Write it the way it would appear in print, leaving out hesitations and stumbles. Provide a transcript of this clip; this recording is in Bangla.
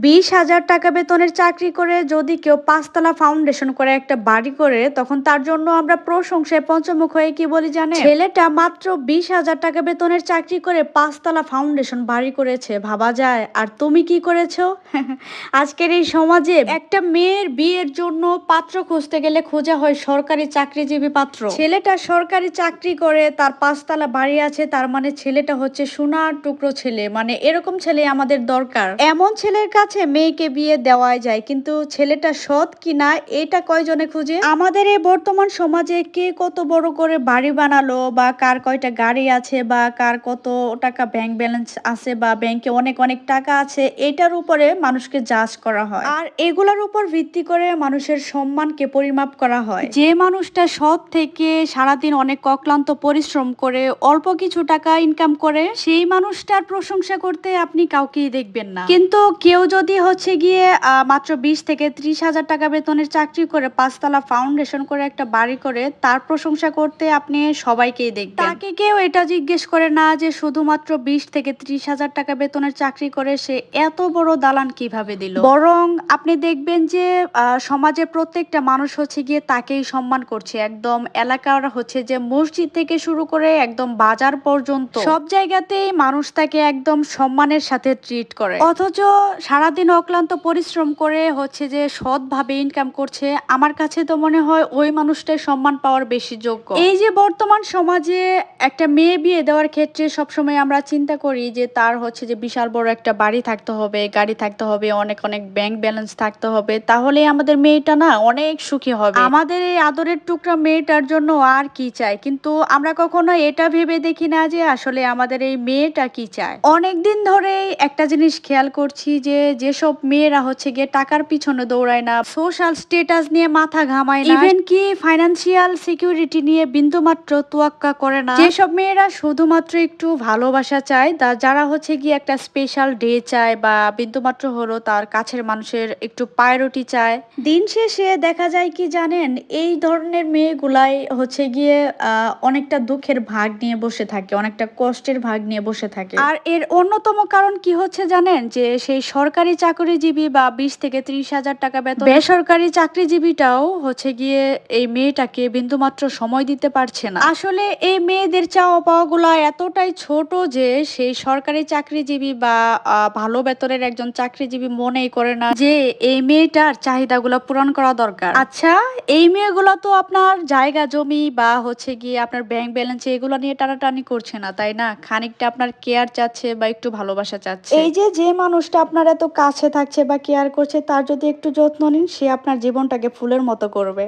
20,000 টাকা বেতনের চাকরি করে যদি কেউ 5 তলা ফাউন্ডেশন করে একটা বাড়ি করে, তখন তার জন্য আমরা প্রশংসায় পঞ্চমুখ হয়ে কি বলি জানেন? ছেলেটা মাত্র 20,000 টাকা বেতনের চাকরি করে 5 তলা ফাউন্ডেশন বাড়ি করেছে, ভাবা যায়। আর তুমি কি করেছো? আজকের এই সমাজে একটা মেয়ের বিয়ের জন্য পাত্র খুঁজতে গেলে খোঁজা হয় সরকারি চাকরিজীবী পাত্র। ছেলেটা সরকারি চাকরি করে, তার 5 তলা বাড়ি আছে, তার মানে ছেলেটা হচ্ছে সোনার টুকরো ছেলে। মানে এরকম ছেলে আমাদের দরকার। এমন ছেলের কাছে মেয়েকে বিয়ে দেওয়াই যায়, কিন্তু ছেলেটা সৎ কিনা এটা কয়জনে খুঁজে? আমাদের এই বর্তমান সমাজে কে কত বড় করে বাড়ি বানালো, বা কার কয়টা গাড়ি আছে, বা কার কত টাকা ব্যাংক ব্যালেন্স আছে, বা ব্যাংকে অনেক অনেক টাকা আছে, এটার উপরে মানুষকে জাজ করা হয়। আর এগুলোর উপর ভিত্তি করে মানুষের সম্মানকে পরিমাপ করা হয়। যে মানুষটা সৎ থেকে সারাদিন অনেক অক্লান্ত পরিশ্রম করে অল্প কিছু টাকা ইনকাম করে, সেই মানুষটার প্রশংসা করতে আপনি কাউকেই দেখবেন না। কিন্তু কেউ যদি হচ্ছে গিয়ে মাত্র 20 থেকে 30,000 টাকা বেতনের চাকরি করে 5 তলা ফাউন্ডেশন করে একটা বাড়ি করে, তার প্রশংসা করতে আপনি সবাইকেই দেখবেন। তাকে কেউ এটা জিজ্ঞেস করে না যে শুধুমাত্র 20 থেকে 30,000 টাকা বেতনের চাকরি করে সে এত বড় দালান কিভাবে দিল। বরং আপনি দেখবেন যে সমাজের প্রত্যেকটা মানুষ হচ্ছে গিয়ে তাকেই সম্মান করছে। একদম এলাকার হচ্ছে যে মসজিদ থেকে শুরু করে একদম বাজার পর্যন্ত সব জায়গাতেই মানুষ তাকে একদম সম্মানের সাথে ট্রিট করে। অথচ সারাদিন অক্লান্ত পরিশ্রম করে হচ্ছে যে সৎভাবে ইনকাম করছে, আমার কাছে তো মনে হয় ওই মানুষটাই সম্মান পাওয়ার বেশি যোগ্য। এই যে বর্তমান সমাজে একটা মেয়ে বিয়ে দেওয়ার ক্ষেত্রে সবসময় আমরা চিন্তা করি যে তার হচ্ছে যে বিশাল বড় একটা বাড়ি থাকতে হবে, গাড়ি থাকতে হবে, অনেক অনেক ব্যাংক ব্যালেন্স থাকতে হবে, তাহলে আমাদের মেয়েটা না অনেক সুখী হবে। আমাদের এই আদরের টুকরা মেয়েটার জন্য আর কি চাই, কিন্তু আমরা কখনো এটা ভেবে দেখি না যে আসলে আমাদের এই মেয়েটা কি চায়। অনেকদিন ধরেই একটা জিনিস খেয়াল করছি যে যেসব মেয়েরা হচ্ছে গিয়ে টাকার পিছনে দৌড়ায় না, সোশ্যাল স্ট্যাটাস নিয়ে মাথা ঘামায় না, ইভেন কি ফাইন্যান্সিয়াল সিকিউরিটি নিয়ে বিন্দুমাত্র তোয়াক্কা করে না, যেসব মেয়েরা শুধুমাত্র একটু ভালোবাসা চায়, যারা হচ্ছে গিয়ে একটা স্পেশাল ডে চায়, বা বিন্দুমাত্র হলো তার কাছের মানুষের একটু প্রায়োরিটি চায়, দিন শেষে দেখা যায় কি জানেন, এই ধরনের মেয়েগুলাই হচ্ছে গিয়ে অনেকটা দুঃখের ভাগ নিয়ে বসে থাকে, অনেকটা কষ্টের ভাগ নিয়ে বসে থাকে। আর এর অন্যতম কারণ কি হচ্ছে জানেন, যে সেই সরকারি চাকরিজীবী বা 20 থেকে 30,000 টাকা বেতন বেসরকারি চাকরিজীবীটাও হচ্ছে গিয়ে এই মেয়েটাকে বিন্দুমাত্র সময় দিতে পারছে না। আসলে এই মেয়েদের চাওয়া পাওয়া গুলা এতটাই ছোট যে সেই সরকারি চাকরিজীবী বা ভালো বেতনের একজন চাকরিজীবী মনেই করে না যে এই মেয়েটার চাহিদাগুলো পূরণ করা দরকার। আচ্ছা, এই মেয়েগুলো তো আপনার জায়গা জমি বা হচ্ছে গিয়ে আপনার ব্যাংক ব্যালেন্স এগুলো নিয়ে টানাটানি করছে না, তাই না? খানিকটা আপনার কেয়ার চাচ্ছে বা একটু ভালোবাসা চাচ্ছে। এই যে মানুষটা আপনার এত কাছে থাকছে বা কেয়ার করছে, তার যদি একটু যত্ন নিন, সে আপনার জীবনটাকে ফুলের মতো করবে।